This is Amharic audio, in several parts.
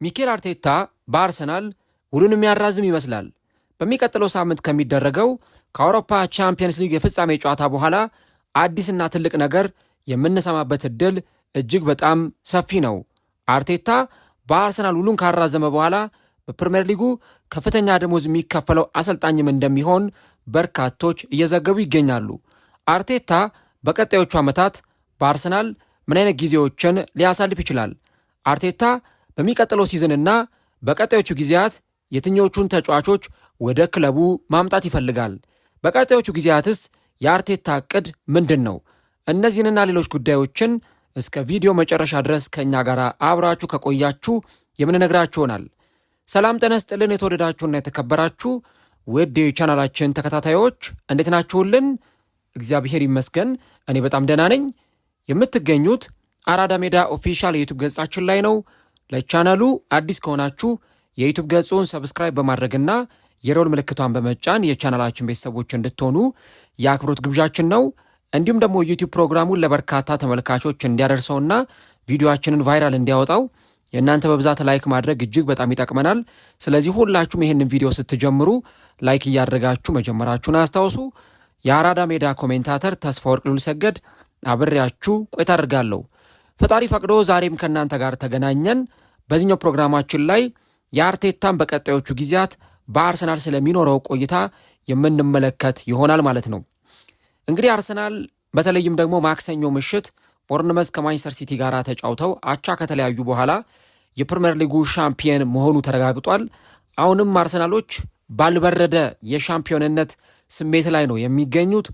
ሚኬል አርቴታ በአርሰናል ውሉን የሚያራዝም ይመስላል። በሚቀጥለው ሳምንት ከሚደረገው ከአውሮፓ ቻምፒየንስ ሊግ የፍጻሜ ጨዋታ በኋላ አዲስና ትልቅ ነገር የምንሰማበት እድል እጅግ በጣም ሰፊ ነው። አርቴታ በአርሰናል ውሉን ካራዘመ በኋላ በፕሪሚየር ሊጉ ከፍተኛ ደሞዝ የሚከፈለው አሰልጣኝም እንደሚሆን በርካቶች እየዘገቡ ይገኛሉ። አርቴታ በቀጣዮቹ ዓመታት በአርሰናል ምን አይነት ጊዜዎችን ሊያሳልፍ ይችላል? አርቴታ በሚቀጥለው ሲዝንና በቀጣዮቹ ጊዜያት የትኞቹን ተጫዋቾች ወደ ክለቡ ማምጣት ይፈልጋል? በቀጣዮቹ ጊዜያትስ የአርቴታ እቅድ ምንድን ነው? እነዚህንና ሌሎች ጉዳዮችን እስከ ቪዲዮ መጨረሻ ድረስ ከእኛ ጋር አብራችሁ ከቆያችሁ የምንነግራችሁ ይሆናል። ሰላም ጤና ይስጥልን። የተወደዳችሁና የተከበራችሁ ውድ የቻናላችን ተከታታዮች እንዴት ናችሁልን? እግዚአብሔር ይመስገን እኔ በጣም ደህና ነኝ። የምትገኙት አራዳ ሜዳ ኦፊሻል የዩቱብ ገጻችን ላይ ነው። ለቻናሉ አዲስ ከሆናችሁ የዩቱብ ገጹን ሰብስክራይብ በማድረግና የደወል ምልክቷን በመጫን የቻናላችን ቤተሰቦች እንድትሆኑ የአክብሮት ግብዣችን ነው። እንዲሁም ደግሞ ዩቲዩብ ፕሮግራሙን ለበርካታ ተመልካቾች እንዲያደርሰውና ቪዲዮአችንን ቫይራል እንዲያወጣው የእናንተ በብዛት ላይክ ማድረግ እጅግ በጣም ይጠቅመናል። ስለዚህ ሁላችሁም ይህንን ቪዲዮ ስትጀምሩ ላይክ እያደረጋችሁ መጀመራችሁን አስታውሱ። የአራዳ ሜዳ ኮሜንታተር ተስፋ ወርቅ ሉልሰገድ አብሬያችሁ ቆይታ አድርጋለሁ። ፈጣሪ ፈቅዶ ዛሬም ከእናንተ ጋር ተገናኘን። በዚህኛው ፕሮግራማችን ላይ የአርቴታን በቀጣዮቹ ጊዜያት በአርሰናል ስለሚኖረው ቆይታ የምንመለከት ይሆናል ማለት ነው። እንግዲህ አርሰናል በተለይም ደግሞ ማክሰኞ ምሽት ቦርንመዝ ከማንቸስተር ሲቲ ጋር ተጫውተው አቻ ከተለያዩ በኋላ የፕሪሚየር ሊጉ ሻምፒየን መሆኑ ተረጋግጧል። አሁንም አርሰናሎች ባልበረደ የሻምፒዮንነት ስሜት ላይ ነው የሚገኙት።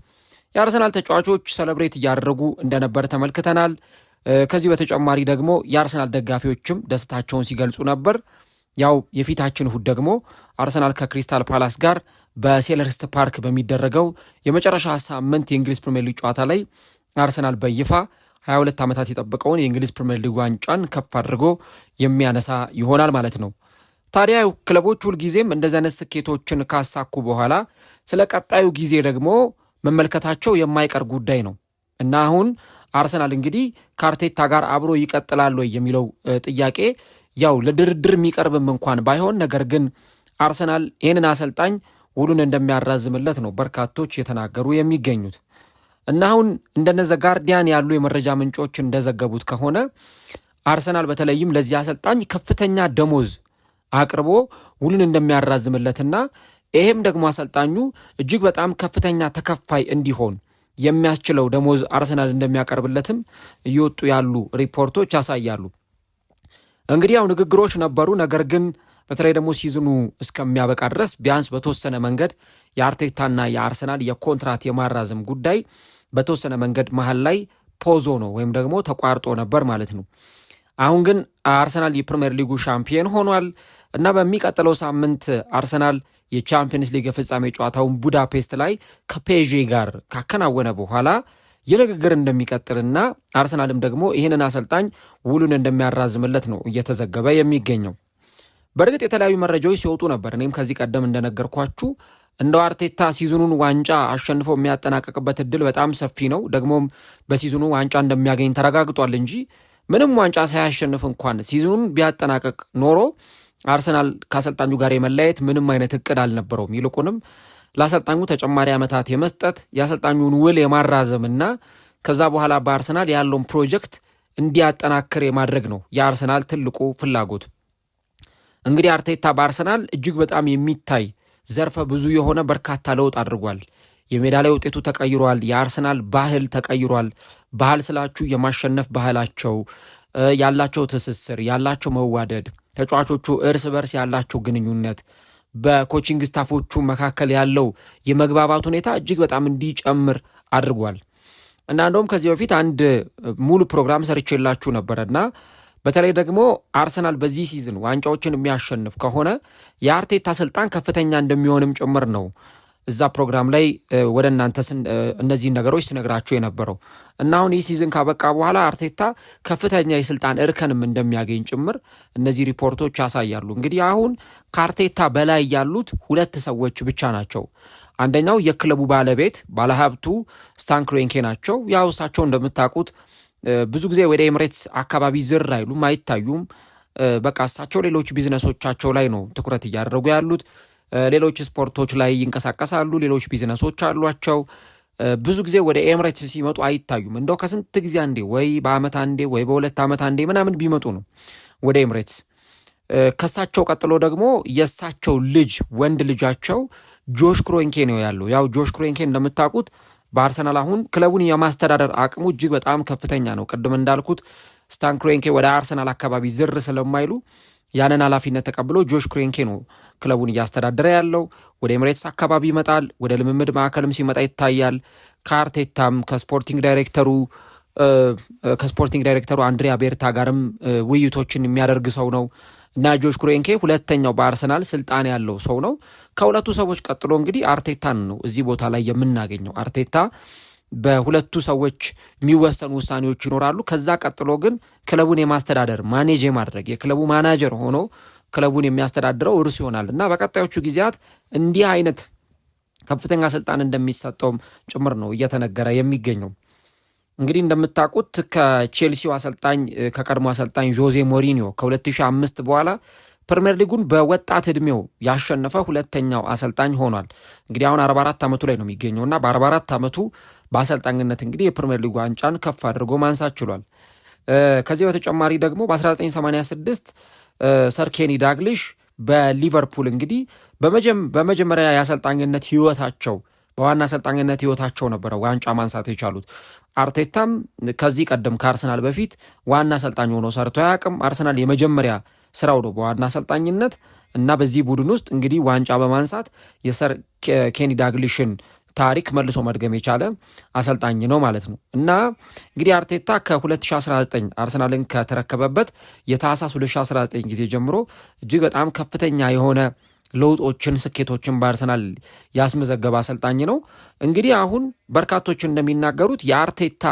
የአርሰናል ተጫዋቾች ሰለብሬት እያደረጉ እንደነበር ተመልክተናል። ከዚህ በተጨማሪ ደግሞ የአርሰናል ደጋፊዎችም ደስታቸውን ሲገልጹ ነበር። ያው የፊታችን እሁድ ደግሞ አርሰናል ከክሪስታል ፓላስ ጋር በሴልኸርስት ፓርክ በሚደረገው የመጨረሻ ሳምንት የእንግሊዝ ፕሪሚየር ሊግ ጨዋታ ላይ አርሰናል በይፋ 22 ዓመታት የጠበቀውን የእንግሊዝ ፕሪሚየር ሊግ ዋንጫን ከፍ አድርጎ የሚያነሳ ይሆናል ማለት ነው። ታዲያ ክለቦች ሁልጊዜም እንደዚህ አይነት ስኬቶችን ካሳኩ በኋላ ስለ ቀጣዩ ጊዜ ደግሞ መመልከታቸው የማይቀር ጉዳይ ነው እና አሁን አርሰናል እንግዲህ ከአርቴታ ጋር አብሮ ይቀጥላል ወይ የሚለው ጥያቄ ያው ለድርድር የሚቀርብም እንኳን ባይሆን፣ ነገር ግን አርሰናል ይህንን አሰልጣኝ ውሉን እንደሚያራዝምለት ነው በርካቶች የተናገሩ የሚገኙት እና አሁን እንደነዘ ጋርዲያን ያሉ የመረጃ ምንጮች እንደዘገቡት ከሆነ አርሰናል በተለይም ለዚህ አሰልጣኝ ከፍተኛ ደሞዝ አቅርቦ ውሉን እንደሚያራዝምለትና ይሄም ደግሞ አሰልጣኙ እጅግ በጣም ከፍተኛ ተከፋይ እንዲሆን የሚያስችለው ደሞዝ አርሰናል እንደሚያቀርብለትም እየወጡ ያሉ ሪፖርቶች ያሳያሉ። እንግዲህ ያው ንግግሮች ነበሩ፣ ነገር ግን በተለይ ደግሞ ሲዝኑ እስከሚያበቃ ድረስ ቢያንስ በተወሰነ መንገድ የአርቴታና የአርሰናል የኮንትራት የማራዘም ጉዳይ በተወሰነ መንገድ መሀል ላይ ፖዞ ነው ወይም ደግሞ ተቋርጦ ነበር ማለት ነው። አሁን ግን አርሰናል የፕሪሚየር ሊጉ ሻምፒየን ሆኗል እና በሚቀጥለው ሳምንት አርሰናል የቻምፒየንስ ሊግ የፍጻሜ ጨዋታውን ቡዳፔስት ላይ ከፔዤ ጋር ካከናወነ በኋላ የንግግር እንደሚቀጥልና አርሰናልም ደግሞ ይህንን አሰልጣኝ ውሉን እንደሚያራዝምለት ነው እየተዘገበ የሚገኘው። በእርግጥ የተለያዩ መረጃዎች ሲወጡ ነበር። እኔም ከዚህ ቀደም እንደነገርኳችሁ እንደው አርቴታ ሲዝኑን ዋንጫ አሸንፎ የሚያጠናቀቅበት እድል በጣም ሰፊ ነው፣ ደግሞም በሲዝኑ ዋንጫ እንደሚያገኝ ተረጋግጧል እንጂ ምንም ዋንጫ ሳያሸንፍ እንኳን ሲዝኑን ቢያጠናቀቅ ኖሮ አርሰናል ከአሰልጣኙ ጋር የመለያየት ምንም አይነት እቅድ አልነበረውም። ይልቁንም ለአሰልጣኙ ተጨማሪ ዓመታት የመስጠት የአሰልጣኙን ውል የማራዘምና ከዛ በኋላ በአርሰናል ያለውን ፕሮጀክት እንዲያጠናክር የማድረግ ነው የአርሰናል ትልቁ ፍላጎት። እንግዲህ አርቴታ በአርሰናል እጅግ በጣም የሚታይ ዘርፈ ብዙ የሆነ በርካታ ለውጥ አድርጓል። የሜዳ ላይ ውጤቱ ተቀይሯል። የአርሰናል ባህል ተቀይሯል። ባህል ስላችሁ የማሸነፍ ባህላቸው፣ ያላቸው ትስስር፣ ያላቸው መዋደድ፣ ተጫዋቾቹ እርስ በርስ ያላቸው ግንኙነት፣ በኮቺንግ ስታፎቹ መካከል ያለው የመግባባት ሁኔታ እጅግ በጣም እንዲጨምር አድርጓል እና እንደውም ከዚህ በፊት አንድ ሙሉ ፕሮግራም ሰርቼላችሁ ነበረና በተለይ ደግሞ አርሰናል በዚህ ሲዝን ዋንጫዎችን የሚያሸንፍ ከሆነ የአርቴታ ስልጣን ከፍተኛ እንደሚሆንም ጭምር ነው እዛ ፕሮግራም ላይ ወደ እናንተ እነዚህን ነገሮች ስነግራችሁ የነበረው እና አሁን ይህ ሲዝን ካበቃ በኋላ አርቴታ ከፍተኛ የስልጣን እርከንም እንደሚያገኝ ጭምር እነዚህ ሪፖርቶች ያሳያሉ። እንግዲህ አሁን ከአርቴታ በላይ ያሉት ሁለት ሰዎች ብቻ ናቸው። አንደኛው የክለቡ ባለቤት ባለሀብቱ ስታን ክሮንኬ ናቸው። ያው እሳቸው እንደምታውቁት ብዙ ጊዜ ወደ ኤምሬትስ አካባቢ ዝር አይሉም፣ አይታዩም በቃ እሳቸው ሌሎች ቢዝነሶቻቸው ላይ ነው ትኩረት እያደረጉ ያሉት። ሌሎች ስፖርቶች ላይ ይንቀሳቀሳሉ፣ ሌሎች ቢዝነሶች አሏቸው። ብዙ ጊዜ ወደ ኤምሬትስ ሲመጡ አይታዩም። እንደው ከስንት ጊዜ አንዴ ወይ በአመት አንዴ ወይ በሁለት ዓመት አንዴ ምናምን ቢመጡ ነው ወደ ኤምሬትስ። ከሳቸው ቀጥሎ ደግሞ የእሳቸው ልጅ ወንድ ልጃቸው ጆሽ ክሮንኬ ነው ያለው። ያው ጆሽ ክሮንኬ እንደምታውቁት በአርሰናል አሁን ክለቡን የማስተዳደር አቅሙ እጅግ በጣም ከፍተኛ ነው። ቅድም እንዳልኩት ስታን ክሮንኬ ወደ አርሰናል አካባቢ ዝር ስለማይሉ ያንን ኃላፊነት ተቀብሎ ጆሽ ክሮንኬ ነው ክለቡን እያስተዳደረ ያለው። ወደ ኤምሬትስ አካባቢ ይመጣል። ወደ ልምምድ ማዕከልም ሲመጣ ይታያል። ከአርቴታም ከስፖርቲንግ ዳይሬክተሩ አንድሪያ ቤርታ ጋርም ውይይቶችን የሚያደርግ ሰው ነው እና ጆሽ ክሮንኬ ሁለተኛው በአርሰናል ስልጣን ያለው ሰው ነው። ከሁለቱ ሰዎች ቀጥሎ እንግዲህ አርቴታን ነው እዚህ ቦታ ላይ የምናገኘው። አርቴታ በሁለቱ ሰዎች የሚወሰኑ ውሳኔዎች ይኖራሉ። ከዛ ቀጥሎ ግን ክለቡን የማስተዳደር ማኔጅ የማድረግ የክለቡ ማናጀር ሆኖ ክለቡን የሚያስተዳድረው እርሱ ይሆናል እና በቀጣዮቹ ጊዜያት እንዲህ አይነት ከፍተኛ ስልጣን እንደሚሰጠውም ጭምር ነው እየተነገረ የሚገኘው። እንግዲህ እንደምታውቁት ከቼልሲው አሰልጣኝ ከቀድሞ አሰልጣኝ ጆዜ ሞሪኒዮ ከ2005 በኋላ ፕሪሚየር ሊጉን በወጣት ዕድሜው ያሸነፈ ሁለተኛው አሰልጣኝ ሆኗል። እንግዲህ አሁን 44 ዓመቱ ላይ ነው የሚገኘው እና በ44 ዓመቱ በአሰልጣኝነት እንግዲህ የፕሪሚየር ሊጉ ዋንጫን ከፍ አድርጎ ማንሳት ችሏል። ከዚህ በተጨማሪ ደግሞ በ1986 ሰር ኬኒ ዳግሊሽ በሊቨርፑል እንግዲህ በመጀመሪያ የአሰልጣኝነት ህይወታቸው በዋና አሰልጣኝነት ህይወታቸው ነበረ ዋንጫ ማንሳት የቻሉት። አርቴታም ከዚህ ቀደም ከአርሰናል በፊት ዋና አሰልጣኝ ሆኖ ሰርቶ አያውቅም። አርሰናል የመጀመሪያ ስራው ነው በዋና አሰልጣኝነት እና በዚህ ቡድን ውስጥ እንግዲህ ዋንጫ በማንሳት የሰር ኬኒ ዳግሊሽን ታሪክ መልሶ መድገም የቻለ አሰልጣኝ ነው ማለት ነው። እና እንግዲህ አርቴታ ከ2019 አርሰናልን ከተረከበበት የታህሳስ 2019 ጊዜ ጀምሮ እጅግ በጣም ከፍተኛ የሆነ ለውጦችን፣ ስኬቶችን በአርሰናል ያስመዘገበ አሰልጣኝ ነው። እንግዲህ አሁን በርካቶች እንደሚናገሩት የአርቴታ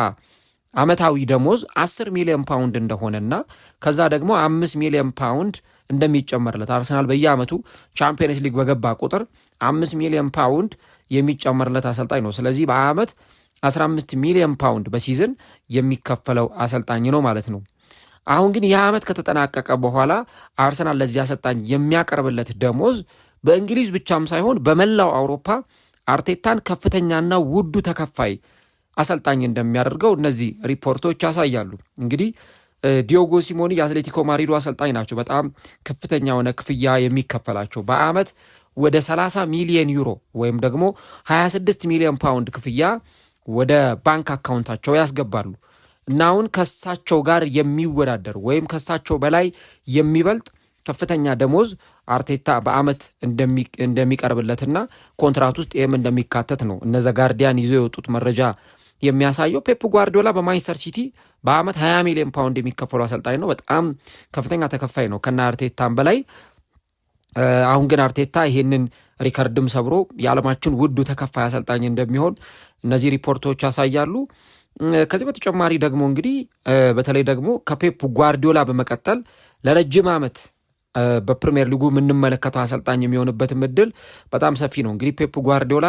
ዓመታዊ ደሞዝ 10 ሚሊዮን ፓውንድ እንደሆነና ከዛ ደግሞ 5 ሚሊዮን ፓውንድ እንደሚጨመርለት አርሰናል በየዓመቱ ቻምፒየንስ ሊግ በገባ ቁጥር 5 ሚሊዮን ፓውንድ የሚጨመርለት አሰልጣኝ ነው። ስለዚህ በዓመት 15 ሚሊዮን ፓውንድ በሲዝን የሚከፈለው አሰልጣኝ ነው ማለት ነው። አሁን ግን ይህ ዓመት ከተጠናቀቀ በኋላ አርሰናል ለዚህ አሰልጣኝ የሚያቀርብለት ደሞዝ በእንግሊዝ ብቻም ሳይሆን በመላው አውሮፓ አርቴታን ከፍተኛና ውዱ ተከፋይ አሰልጣኝ እንደሚያደርገው እነዚህ ሪፖርቶች ያሳያሉ። እንግዲህ ዲዮጎ ሲሞኒ የአትሌቲኮ ማድሪዱ አሰልጣኝ ናቸው። በጣም ከፍተኛ የሆነ ክፍያ የሚከፈላቸው በዓመት ወደ 30 ሚሊዮን ዩሮ ወይም ደግሞ 26 ሚሊዮን ፓውንድ ክፍያ ወደ ባንክ አካውንታቸው ያስገባሉ እና አሁን ከሳቸው ጋር የሚወዳደር ወይም ከሳቸው በላይ የሚበልጥ ከፍተኛ ደሞዝ አርቴታ በዓመት እንደሚቀርብለትና ኮንትራት ውስጥ ይህም እንደሚካተት ነው እነዘ ጋርዲያን ይዞ የወጡት መረጃ የሚያሳየው። ፔፕ ጓርዲዮላ በማንቸስተር ሲቲ በዓመት 20 ሚሊዮን ፓውንድ የሚከፈሉ አሰልጣኝ ነው። በጣም ከፍተኛ ተከፋይ ነው ከና አርቴታም በላይ። አሁን ግን አርቴታ ይህንን ሪከርድም ሰብሮ የዓለማችን ውዱ ተከፋይ አሰልጣኝ እንደሚሆን እነዚህ ሪፖርቶች ያሳያሉ። ከዚህ በተጨማሪ ደግሞ እንግዲህ በተለይ ደግሞ ከፔፕ ጓርዲዮላ በመቀጠል ለረጅም ዓመት በፕሪሚየር ሊጉ የምንመለከተው አሰልጣኝ የሚሆንበትም እድል በጣም ሰፊ ነው። እንግዲህ ፔፕ ጓርዲዮላ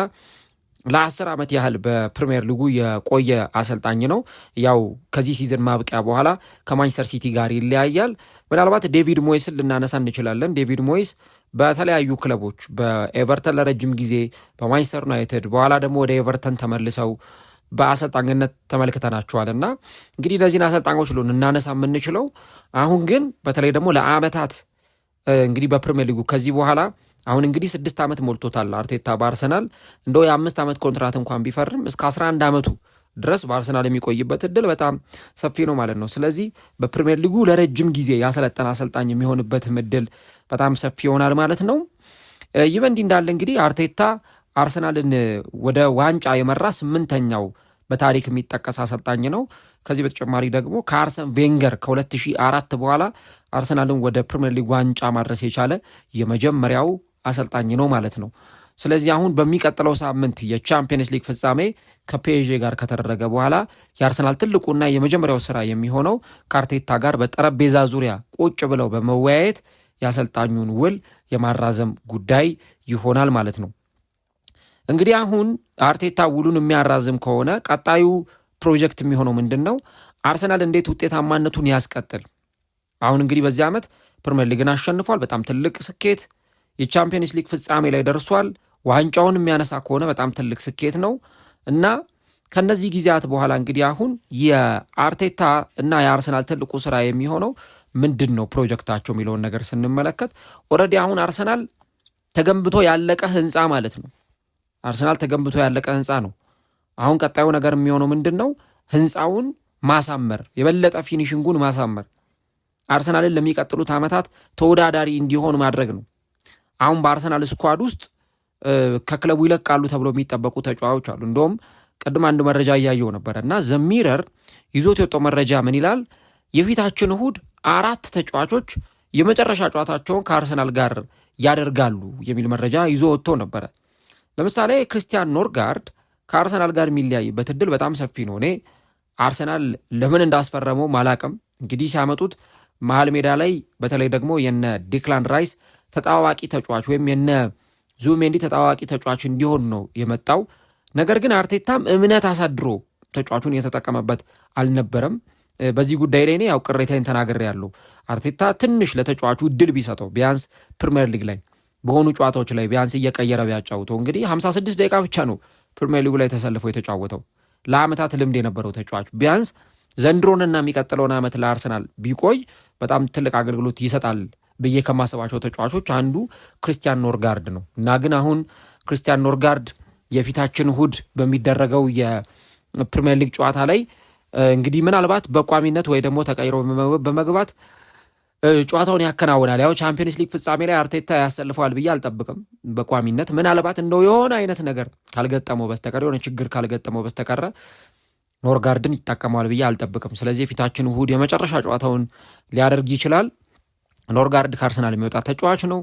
ለ10 ዓመት ያህል በፕሪሚየር ሊጉ የቆየ አሰልጣኝ ነው። ያው ከዚህ ሲዝን ማብቂያ በኋላ ከማንቸስተር ሲቲ ጋር ይለያያል። ምናልባት ዴቪድ ሞይስን ልናነሳ እንችላለን። ዴቪድ ሞይስ በተለያዩ ክለቦች በኤቨርተን ለረጅም ጊዜ፣ በማንቸስተር ዩናይትድ በኋላ ደግሞ ወደ ኤቨርተን ተመልሰው በአሰልጣኝነት ተመልክተናቸዋል እና እንግዲህ እነዚህን አሰልጣኞች ሉን እናነሳ የምንችለው አሁን ግን በተለይ ደግሞ ለዓመታት እንግዲህ በፕሪሚየር ሊጉ ከዚህ በኋላ አሁን እንግዲህ 6 ዓመት ሞልቶታል አርቴታ በአርሰናል። እንደው የ5 ዓመት ኮንትራት እንኳን ቢፈርም እስከ 11 ዓመቱ ድረስ በአርሰናል የሚቆይበት እድል በጣም ሰፊ ነው ማለት ነው። ስለዚህ በፕሪሚየር ሊጉ ለረጅም ጊዜ ያሰለጠነ አሰልጣኝ የሚሆንበት እድል በጣም ሰፊ ይሆናል ማለት ነው። ይህ በእንዲህ እንዳለ እንግዲህ አርቴታ አርሰናልን ወደ ዋንጫ የመራ 8ኛው በታሪክ የሚጠቀስ አሰልጣኝ ነው። ከዚህ በተጨማሪ ደግሞ ከአርሰን ቬንገር ከ2004 በኋላ አርሰናልን ወደ ፕሪሚየር ሊግ ዋንጫ ማድረስ የቻለ የመጀመሪያው አሰልጣኝ ነው ማለት ነው። ስለዚህ አሁን በሚቀጥለው ሳምንት የቻምፒየንስ ሊግ ፍጻሜ ከፒኤስጂ ጋር ከተደረገ በኋላ የአርሰናል ትልቁና የመጀመሪያው ስራ የሚሆነው ከአርቴታ ጋር በጠረጴዛ ዙሪያ ቁጭ ብለው በመወያየት የአሰልጣኙን ውል የማራዘም ጉዳይ ይሆናል ማለት ነው። እንግዲህ አሁን አርቴታ ውሉን የሚያራዝም ከሆነ ቀጣዩ ፕሮጀክት የሚሆነው ምንድን ነው? አርሰናል እንዴት ውጤታማነቱን ያስቀጥል? አሁን እንግዲህ በዚህ ዓመት ፕሪሚየር ሊግን አሸንፏል። በጣም ትልቅ ስኬት። የቻምፒየንስ ሊግ ፍጻሜ ላይ ደርሷል። ዋንጫውን የሚያነሳ ከሆነ በጣም ትልቅ ስኬት ነው እና ከነዚህ ጊዜያት በኋላ እንግዲህ አሁን የአርቴታ እና የአርሰናል ትልቁ ስራ የሚሆነው ምንድን ነው ፕሮጀክታቸው የሚለውን ነገር ስንመለከት ኦልሬዲ አሁን አርሰናል ተገንብቶ ያለቀ ህንፃ ማለት ነው። አርሰናል ተገንብቶ ያለቀ ህንፃ ነው። አሁን ቀጣዩ ነገር የሚሆነው ምንድን ነው? ህንፃውን ማሳመር፣ የበለጠ ፊኒሽንጉን ማሳመር፣ አርሰናልን ለሚቀጥሉት ዓመታት ተወዳዳሪ እንዲሆን ማድረግ ነው። አሁን በአርሰናል ስኳድ ውስጥ ከክለቡ ይለቃሉ ተብሎ የሚጠበቁ ተጫዋቾች አሉ። እንደውም ቅድም አንድ መረጃ እያየው ነበረ እና ዘሚረር ይዞት የወጣው መረጃ ምን ይላል? የፊታችን እሁድ 4 ተጫዋቾች የመጨረሻ ጨዋታቸውን ከአርሰናል ጋር ያደርጋሉ የሚል መረጃ ይዞ ወጥቶ ነበረ። ለምሳሌ ክሪስቲያን ኖርጋርድ ከአርሰናል ጋር የሚለያይበት እድል በጣም ሰፊ ነው። እኔ አርሰናል ለምን እንዳስፈረመው ማላቅም። እንግዲህ ሲያመጡት መሀል ሜዳ ላይ በተለይ ደግሞ የነ ዲክላን ራይስ ተጣዋቂ ተጫዋች ወይም የነ ዙሜንዲ ተጣዋቂ ተጫዋች እንዲሆን ነው የመጣው። ነገር ግን አርቴታም እምነት አሳድሮ ተጫዋቹን የተጠቀመበት አልነበረም። በዚህ ጉዳይ ላይ እኔ ያው ቅሬታዬን ተናግሬያለሁ። አርቴታ ትንሽ ለተጫዋቹ እድል ቢሰጠው ቢያንስ ፕሪሚየር ሊግ ላይ በሆኑ ጨዋታዎች ላይ ቢያንስ እየቀየረ ቢያጫውተው። እንግዲህ 56 ደቂቃ ብቻ ነው ፕሪሚየር ሊጉ ላይ ተሰልፎ የተጫወተው። ለአመታት ልምድ የነበረው ተጫዋች ቢያንስ ዘንድሮንና የሚቀጥለውን ዓመት ለአርሰናል ቢቆይ በጣም ትልቅ አገልግሎት ይሰጣል ብዬ ከማሰባቸው ተጫዋቾች አንዱ ክሪስቲያን ኖርጋርድ ነው እና ግን አሁን ክሪስቲያን ኖርጋርድ የፊታችን እሁድ በሚደረገው የፕሪሚየር ሊግ ጨዋታ ላይ እንግዲህ ምናልባት በቋሚነት ወይ ደግሞ ተቀይሮ በመግባት ጨዋታውን ያከናውናል። ያው ቻምፒየንስ ሊግ ፍጻሜ ላይ አርቴታ ያሰልፈዋል ብዬ አልጠብቅም በቋሚነት። ምናልባት እንደው የሆነ አይነት ነገር ካልገጠመው በስተቀር የሆነ ችግር ካልገጠመው በስተቀረ ኖርጋርድን ይጠቀመዋል ብዬ አልጠብቅም። ስለዚህ የፊታችን እሁድ የመጨረሻ ጨዋታውን ሊያደርግ ይችላል። ኖርጋርድ ከአርሰናል የሚወጣ ተጫዋች ነው።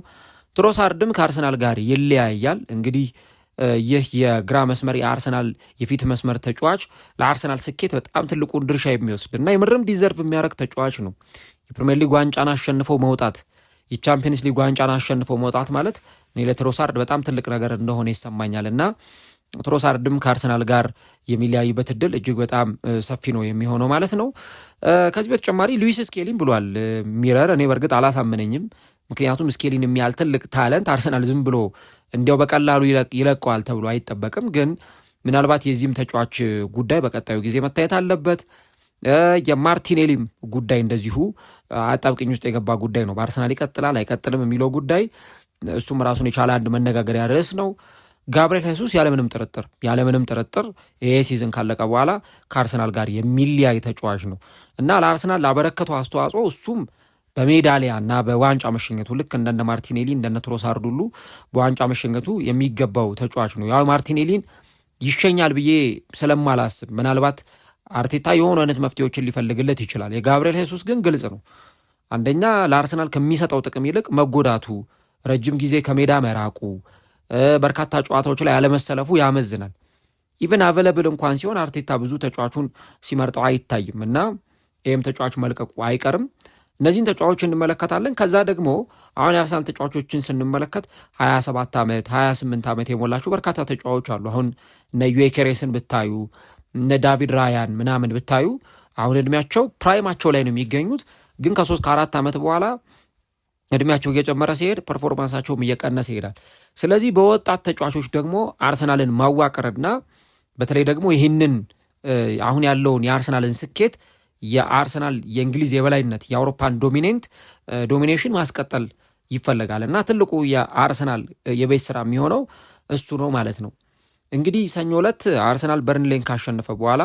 ትሮሳርድም ከአርሰናል ጋር ይለያያል። እንግዲህ ይህ የግራ መስመር የአርሰናል የፊት መስመር ተጫዋች ለአርሰናል ስኬት በጣም ትልቁን ድርሻ የሚወስድ እና የምርም ዲዘርቭ የሚያደርግ ተጫዋች ነው። የፕሪሚየር ሊግ ዋንጫን አሸንፈው መውጣት፣ የቻምፒየንስ ሊግ ዋንጫን አሸንፈው መውጣት ማለት እኔ ለትሮሳርድ በጣም ትልቅ ነገር እንደሆነ ይሰማኛል እና ትሮሳርድም ከአርሰናል ጋር የሚለያይበት እድል እጅግ በጣም ሰፊ ነው የሚሆነው ማለት ነው። ከዚህ በተጨማሪ ሉዊስ ስኬሊን ብሏል ሚረር። እኔ በእርግጥ አላሳመነኝም። ምክንያቱም ስኬሊን የሚያል ትልቅ ታለንት አርሰናል ዝም ብሎ እንዲያው በቀላሉ ይለቀዋል ተብሎ አይጠበቅም። ግን ምናልባት የዚህም ተጫዋች ጉዳይ በቀጣዩ ጊዜ መታየት አለበት። የማርቲኔሊም ጉዳይ እንደዚሁ አጣብቅኝ ውስጥ የገባ ጉዳይ ነው። በአርሰናል ይቀጥላል አይቀጥልም የሚለው ጉዳይ እሱም ራሱን የቻለ አንድ መነጋገሪያ ርዕስ ነው። ጋብርኤል ሄሱስ ያለምንም ጥርጥር ይሄ ሲዝን ካለቀ በኋላ ከአርሰናል ጋር የሚለያይ ተጫዋች ነው እና ለአርሰናል ላበረከተው አስተዋጽኦ እሱም በሜዳሊያ እና በዋንጫ መሸኘቱ ልክ እንደነ ማርቲኔሊ እንደነ ትሮሳርድ ሁሉ በዋንጫ መሸኘቱ የሚገባው ተጫዋች ነው። ያው ማርቲኔሊን ይሸኛል ብዬ ስለማላስብ ምናልባት አርቴታ የሆኑ አይነት መፍትሄዎችን ሊፈልግለት ይችላል። የጋብርኤል ሄሱስ ግን ግልጽ ነው። አንደኛ ለአርሰናል ከሚሰጠው ጥቅም ይልቅ መጎዳቱ፣ ረጅም ጊዜ ከሜዳ መራቁ፣ በርካታ ጨዋታዎች ላይ አለመሰለፉ ያመዝናል። ኢቨን አቬለብል እንኳን ሲሆን አርቴታ ብዙ ተጫዋቹን ሲመርጠው አይታይም እና ይህም ተጫዋች መልቀቁ አይቀርም። እነዚህን ተጫዋቾች እንመለከታለን። ከዛ ደግሞ አሁን የአርሰናል ተጫዋቾችን ስንመለከት 27 ዓመት 28 ዓመት የሞላቸው በርካታ ተጫዋቾች አሉ። አሁን እነ ዩኬሬስን ብታዩ እነ ዳቪድ ራያን ምናምን ብታዩ አሁን እድሜያቸው ፕራይማቸው ላይ ነው የሚገኙት። ግን ከ3 ከ4 ዓመት በኋላ እድሜያቸው እየጨመረ ሲሄድ ፐርፎርማንሳቸውም እየቀነሰ ይሄዳል። ስለዚህ በወጣት ተጫዋቾች ደግሞ አርሰናልን ማዋቀርና በተለይ ደግሞ ይህንን አሁን ያለውን የአርሰናልን ስኬት የአርሰናል የእንግሊዝ የበላይነት የአውሮፓን ዶሚኔሽን ማስቀጠል ይፈለጋል እና ትልቁ የአርሰናል የቤት ስራ የሚሆነው እሱ ነው ማለት ነው። እንግዲህ ሰኞ ዕለት አርሰናል በርንሌን ካሸነፈ በኋላ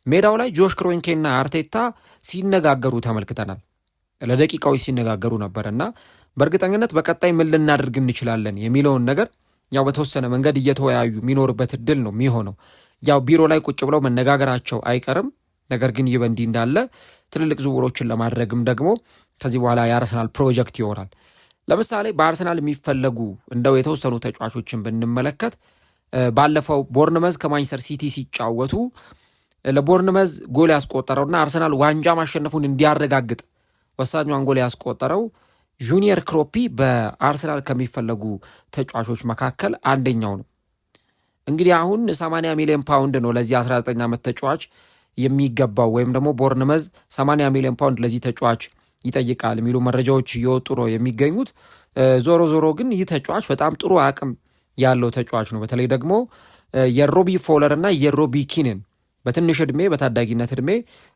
ሜዳው ላይ ጆሽ ክሮንኬና አርቴታ ሲነጋገሩ ተመልክተናል። ለደቂቃዎች ሲነጋገሩ ነበር እና በእርግጠኝነት በቀጣይ ምን ልናደርግ እንችላለን የሚለውን ነገር ያው በተወሰነ መንገድ እየተወያዩ የሚኖርበት እድል ነው የሚሆነው። ያው ቢሮ ላይ ቁጭ ብለው መነጋገራቸው አይቀርም። ነገር ግን ይህ በእንዲህ እንዳለ ትልልቅ ዝውውሮችን ለማድረግም ደግሞ ከዚህ በኋላ የአርሰናል ፕሮጀክት ይሆናል። ለምሳሌ በአርሰናል የሚፈለጉ እንደው የተወሰኑ ተጫዋቾችን ብንመለከት ባለፈው ቦርንመዝ ከማንቸስተር ሲቲ ሲጫወቱ ለቦርንመዝ ጎል ያስቆጠረውና አርሰናል ዋንጫ ማሸነፉን እንዲያረጋግጥ ወሳኛውን ጎል ያስቆጠረው ጁኒየር ክሮፒ በአርሰናል ከሚፈለጉ ተጫዋቾች መካከል አንደኛው ነው። እንግዲህ አሁን 80 ሚሊዮን ፓውንድ ነው ለዚህ 19 ዓመት ተጫዋች የሚገባው ወይም ደግሞ ቦርንመዝ 80 ሚሊዮን ፓውንድ ለዚህ ተጫዋች ይጠይቃል የሚሉ መረጃዎች እየወጡ ነው የሚገኙት። ዞሮ ዞሮ ግን ይህ ተጫዋች በጣም ጥሩ አቅም ያለው ተጫዋች ነው። በተለይ ደግሞ የሮቢ ፎለር እና የሮቢ ኪንን በትንሽ ዕድሜ በታዳጊነት ዕድሜ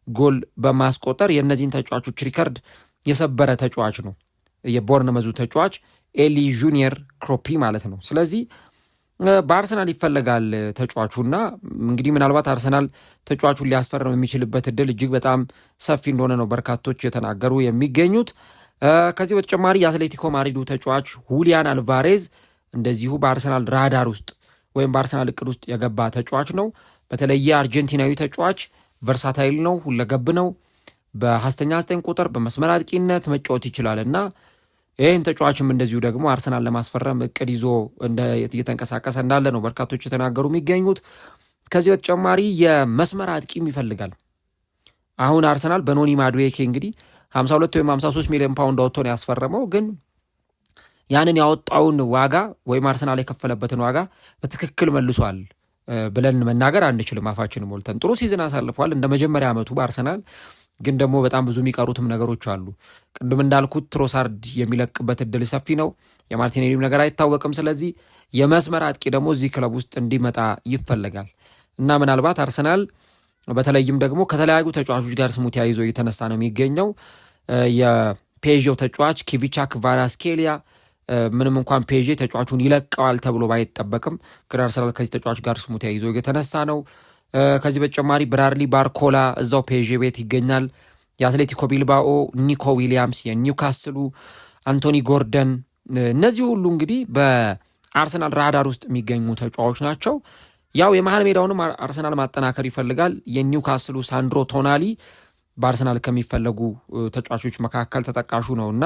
ጎል በማስቆጠር የእነዚህን ተጫዋቾች ሪከርድ የሰበረ ተጫዋች ነው። የቦርንመዙ ተጫዋች ኤሊ ጁኒየር ክሮፒ ማለት ነው። ስለዚህ በአርሰናል ይፈለጋል ተጫዋቹና እንግዲህ ምናልባት አርሰናል ተጫዋቹን ሊያስፈርም የሚችልበት እድል እጅግ በጣም ሰፊ እንደሆነ ነው በርካቶች የተናገሩ የሚገኙት። ከዚህ በተጨማሪ የአትሌቲኮ ማድሪዱ ተጫዋች ሁሊያን አልቫሬዝ እንደዚሁ በአርሰናል ራዳር ውስጥ ወይም በአርሰናል እቅድ ውስጥ የገባ ተጫዋች ነው። በተለየ አርጀንቲናዊ ተጫዋች ቨርሳታይል ነው፣ ሁለገብ ነው። በ9 ቁጥር በመስመር አጥቂነት መጫወት ይችላል እና ይህን ተጫዋችም እንደዚሁ ደግሞ አርሰናል ለማስፈረም እቅድ ይዞ እየተንቀሳቀሰ እንዳለ ነው በርካቶች የተናገሩ የሚገኙት። ከዚህ በተጨማሪ የመስመር አጥቂም ይፈልጋል። አሁን አርሰናል በኖኒ ማዱዌኬ እንግዲህ 52 ወይም 53 ሚሊዮን ፓውንድ አውጥቶ ነው ያስፈረመው። ግን ያንን ያወጣውን ዋጋ ወይም አርሰናል የከፈለበትን ዋጋ በትክክል መልሷል ብለን መናገር አንችልም። አፋችን ሞልተን ጥሩ ሲዝን አሳልፏል እንደ መጀመሪያ ዓመቱ በአርሰናል ግን ደግሞ በጣም ብዙ የሚቀሩትም ነገሮች አሉ። ቅድም እንዳልኩት ትሮሳርድ የሚለቅበት እድል ሰፊ ነው። የማርቲኔሊም ነገር አይታወቅም። ስለዚህ የመስመር አጥቂ ደግሞ እዚህ ክለብ ውስጥ እንዲመጣ ይፈለጋል እና ምናልባት አርሰናል በተለይም ደግሞ ከተለያዩ ተጫዋቾች ጋር ስሙ ተያይዞ እየተነሳ ነው የሚገኘው። የፔዥው ተጫዋች ኪቪቻ ክቫራትስኬሊያ ምንም እንኳን ፔዥ ተጫዋቹን ይለቀዋል ተብሎ ባይጠበቅም ግን አርሰናል ከዚህ ተጫዋች ጋር ስሙ ተያይዞ እየተነሳ ነው። ከዚህ በተጨማሪ ብራድሊ ባርኮላ እዛው ፔዥ ቤት ይገኛል። የአትሌቲኮ ቢልባኦ ኒኮ ዊሊያምስ፣ የኒውካስሉ አንቶኒ ጎርደን፣ እነዚህ ሁሉ እንግዲህ በአርሰናል ራዳር ውስጥ የሚገኙ ተጫዋቾች ናቸው። ያው የመሀል ሜዳውንም አርሰናል ማጠናከር ይፈልጋል። የኒውካስሉ ሳንድሮ ቶናሊ በአርሰናል ከሚፈለጉ ተጫዋቾች መካከል ተጠቃሹ ነው እና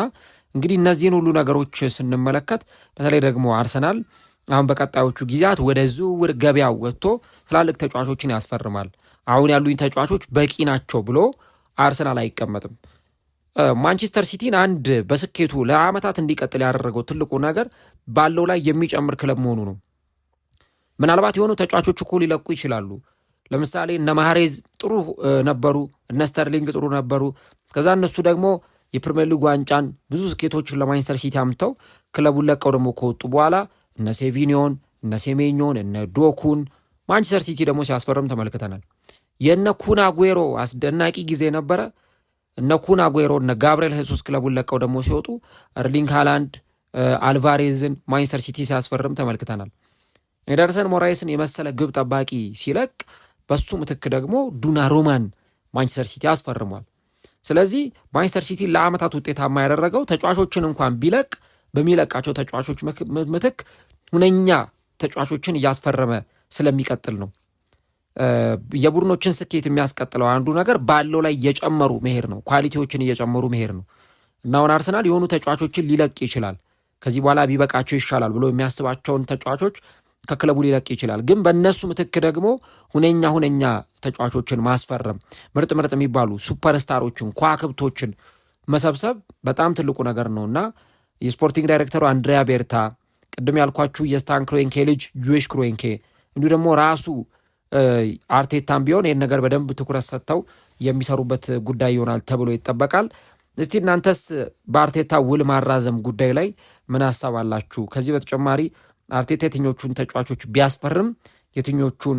እንግዲህ እነዚህን ሁሉ ነገሮች ስንመለከት በተለይ ደግሞ አርሰናል አሁን በቀጣዮቹ ጊዜያት ወደ ዝውውር ገበያው ወጥቶ ትላልቅ ተጫዋቾችን ያስፈርማል። አሁን ያሉኝ ተጫዋቾች በቂ ናቸው ብሎ አርሰናል አይቀመጥም። ማንቸስተር ሲቲን አንድ በስኬቱ ለዓመታት እንዲቀጥል ያደረገው ትልቁ ነገር ባለው ላይ የሚጨምር ክለብ መሆኑ ነው። ምናልባት የሆኑ ተጫዋቾች እኮ ሊለቁ ይችላሉ። ለምሳሌ እነ ማህሬዝ ጥሩ ነበሩ፣ እነ ስተርሊንግ ጥሩ ነበሩ። ከዛ እነሱ ደግሞ የፕሪሚየር ሊግ ዋንጫን ብዙ ስኬቶችን ለማንቸስተር ሲቲ አምተው ክለቡን ለቀው ደግሞ ከወጡ በኋላ እነ ሴቪኒዮን፣ እነ ሴሜኞን፣ እነ ዶኩን ማንቸስተር ሲቲ ደግሞ ሲያስፈርም ተመልክተናል። የእነ ኩን አጉዌሮ አስደናቂ ጊዜ ነበረ። እነ ኩን አጉዌሮ፣ እነ ጋብርኤል ሄሱስ ክለቡን ለቀው ደግሞ ሲወጡ እርሊንግ ሃላንድ፣ አልቫሬዝን ማንቸስተር ሲቲ ሲያስፈርም ተመልክተናል። ኤደርሰን ሞራይስን የመሰለ ግብ ጠባቂ ሲለቅ በሱ ምትክ ደግሞ ዱናሩማን ማንቸስተር ሲቲ አስፈርሟል። ስለዚህ ማንቸስተር ሲቲ ለዓመታት ውጤታማ ያደረገው ተጫዋቾችን እንኳን ቢለቅ በሚለቃቸው ተጫዋቾች ምትክ ሁነኛ ተጫዋቾችን እያስፈረመ ስለሚቀጥል ነው። የቡድኖችን ስኬት የሚያስቀጥለው አንዱ ነገር ባለው ላይ እየጨመሩ መሄድ ነው፣ ኳሊቲዎችን እየጨመሩ መሄድ ነው እና አሁን አርሰናል የሆኑ ተጫዋቾችን ሊለቅ ይችላል። ከዚህ በኋላ ቢበቃቸው ይሻላል ብሎ የሚያስባቸውን ተጫዋቾች ከክለቡ ሊለቅ ይችላል። ግን በእነሱ ምትክ ደግሞ ሁነኛ ተጫዋቾችን ማስፈረም፣ ምርጥ የሚባሉ ሱፐርስታሮችን ከዋክብቶችን መሰብሰብ በጣም ትልቁ ነገር ነው እና የስፖርቲንግ ዳይሬክተሩ አንድሪያ ቤርታ፣ ቅድም ያልኳችሁ የስታን ክሮንኬ ልጅ ጁዌሽ ክሮንኬ፣ እንዲሁ ደግሞ ራሱ አርቴታም ቢሆን ይህን ነገር በደንብ ትኩረት ሰጥተው የሚሰሩበት ጉዳይ ይሆናል ተብሎ ይጠበቃል። እስቲ እናንተስ በአርቴታ ውል ማራዘም ጉዳይ ላይ ምን ሀሳብ አላችሁ? ከዚህ በተጨማሪ አርቴታ የትኞቹን ተጫዋቾች ቢያስፈርም የትኞቹን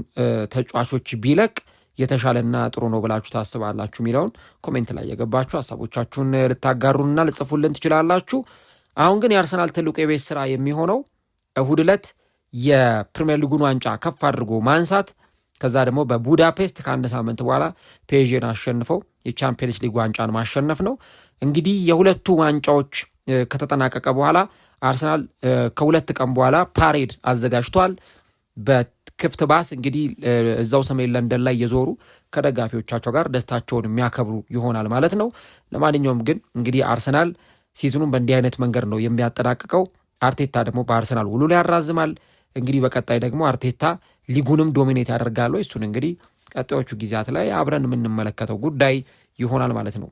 ተጫዋቾች ቢለቅ የተሻለና ጥሩ ነው ብላችሁ ታስባላችሁ የሚለውን ኮሜንት ላይ የገባችሁ ሀሳቦቻችሁን ልታጋሩንና ልጽፉልን ትችላላችሁ። አሁን ግን የአርሰናል ትልቁ የቤት ስራ የሚሆነው እሁድ ዕለት የፕሪሚየር ሊጉን ዋንጫ ከፍ አድርጎ ማንሳት፣ ከዛ ደግሞ በቡዳፔስት ከአንድ ሳምንት በኋላ ፔዥን አሸንፈው የቻምፒየንስ ሊግ ዋንጫን ማሸነፍ ነው። እንግዲህ የሁለቱ ዋንጫዎች ከተጠናቀቀ በኋላ አርሰናል ከሁለት ቀን በኋላ ፓሬድ አዘጋጅቷል። በክፍት ባስ እንግዲህ እዛው ሰሜን ለንደን ላይ የዞሩ ከደጋፊዎቻቸው ጋር ደስታቸውን የሚያከብሩ ይሆናል ማለት ነው። ለማንኛውም ግን እንግዲህ አርሰናል ሲዝኑን በእንዲህ አይነት መንገድ ነው የሚያጠናቅቀው። አርቴታ ደግሞ በአርሰናል ውሉ ላይ ያራዝማል። እንግዲህ በቀጣይ ደግሞ አርቴታ ሊጉንም ዶሚኔት ያደርጋሉ። እሱን እንግዲህ ቀጣዮቹ ጊዜያት ላይ አብረን የምንመለከተው ጉዳይ ይሆናል ማለት ነው።